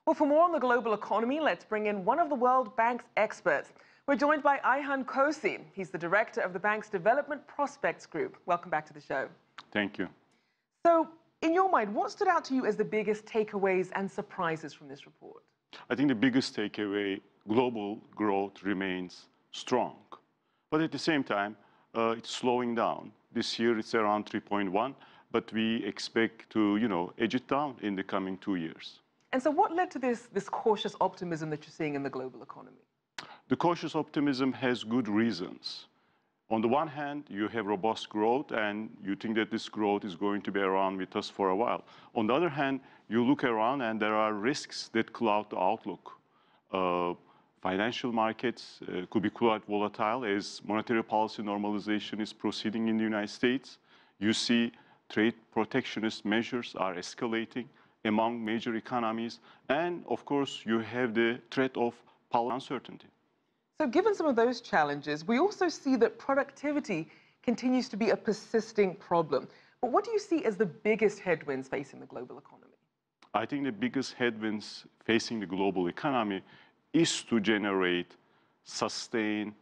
Well, for more on the global economy, let's bring in one of the World Bank's experts. We're joined by Ayhan Kose. He's the director of the bank's Development Prospects Group. Welcome back to the show. Thank you. So, in your mind, what stood out to you as the biggest takeaways and surprises from this report? I think the biggest takeaway, global growth remains strong. But at the same time, it's slowing down. This year it's around 3.1, but we expect to, edge it down in the coming 2 years. And so what led to this cautious optimism that you're seeing in the global economy? The cautious optimism has good reasons. On the one hand, you have robust growth, and you think that this growth is going to be around with us for a while. On the other hand, you look around, and there are risks that cloud the outlook. Financial markets could be quite volatile as monetary policy normalization is proceeding in the United States. You see trade protectionist measures are escalating among major economies. And, of course, you have the threat of policy uncertainty. So given some of those challenges, we also see that productivity continues to be a persisting problem. But what do you see as the biggest headwinds facing the global economy? I think the biggest headwinds facing the global economy is to generate sustained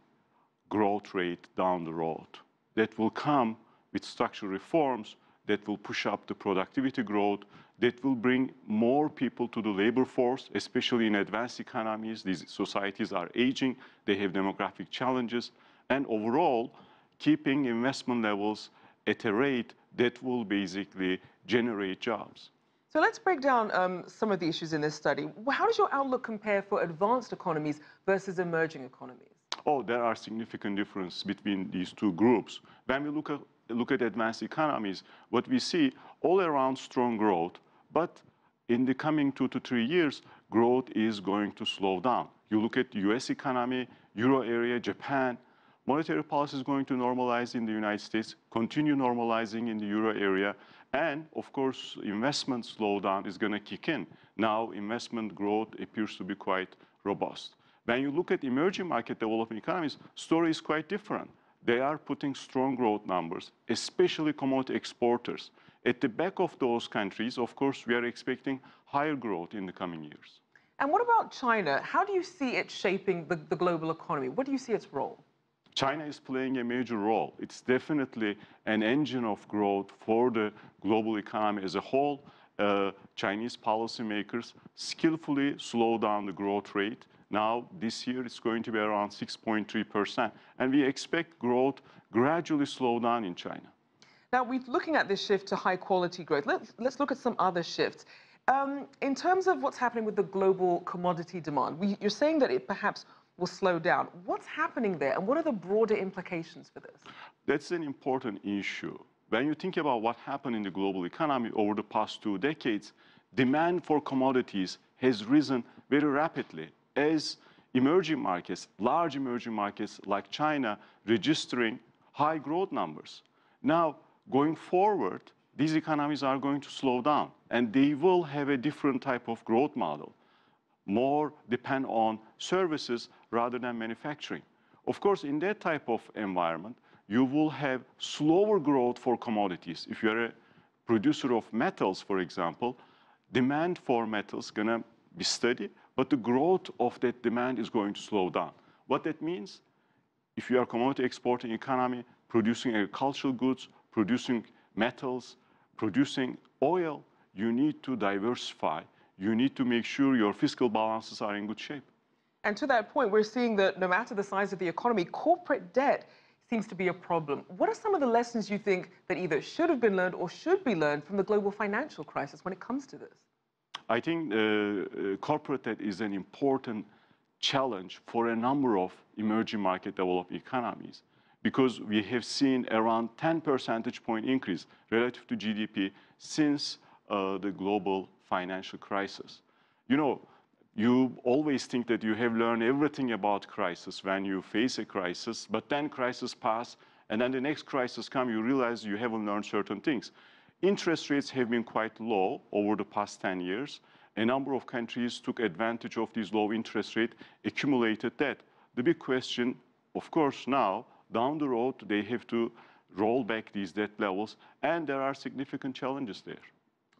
growth rate down the road. That will come with structural reforms that will push up the productivity growth, that will bring more people to the labor force, especially in advanced economies. These societies are aging, they have demographic challenges, and overall, keeping investment levels at a rate that will basically generate jobs. So let's break down some of the issues in this study. How does your outlook compare for advanced economies versus emerging economies? Oh, there are significant differences between these two groups. When we look at advanced economies, what we see all around strong growth, but in the coming 2 to 3 years, growth is going to slow down. You look at the US economy, Euro area, Japan, monetary policy is going to normalize in the United States, continue normalizing in the Euro area, and of course, investment slowdown is going to kick in. Now, investment growth appears to be quite robust. When you look at emerging market developing economies, story is quite different. They are putting strong growth numbers, especially commodity exporters. At the back of those countries, of course, we are expecting higher growth in the coming years. And what about China? How do you see it shaping the global economy? What do you see its role? China is playing a major role. It's definitely an engine of growth for the global economy as a whole. Chinese policymakers skillfully slow down the growth rate. Now, this year, it's going to be around 6.3%. And we expect growth gradually slow down in China. Now, we're looking at this shift to high-quality growth. Let's look at some other shifts. In terms of what's happening with the global commodity demand, you're saying that it perhaps will slow down. What's happening there, and what are the broader implications for this? That's an important issue. When you think about what happened in the global economy over the past 2 decades, demand for commodities has risen very rapidly as emerging markets, large emerging markets like China, registering high growth numbers. Now, going forward, these economies are going to slow down, and they will have a different type of growth model, more depend on services rather than manufacturing. Of course, in that type of environment, you will have slower growth for commodities. If you're a producer of metals, for example, demand for metals is going to be steady, but the growth of that demand is going to slow down. What that means, if you are a commodity exporting economy, producing agricultural goods, producing metals, producing oil, you need to diversify. You need to make sure your fiscal balances are in good shape. And to that point, we're seeing that no matter the size of the economy, corporate debt seems to be a problem. What are some of the lessons you think that either should have been learned or should be learned from the global financial crisis when it comes to this? I think corporate debt is an important challenge for a number of emerging market developing economies, because we have seen around 10 percentage point increase relative to GDP since the global financial crisis. You always think that you have learned everything about crisis when you face a crisis, but then crisis pass, and then the next crisis comes, you realize you haven't learned certain things. Interest rates have been quite low over the past 10 years. A number of countries took advantage of these low interest rates, accumulated debt. The big question, of course, now, down the road, they have to roll back these debt levels, and there are significant challenges there.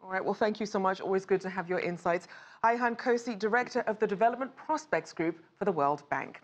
All right, well, thank you so much. Always good to have your insights. Ayhan Kose, Director of the Development Prospects Group for the World Bank.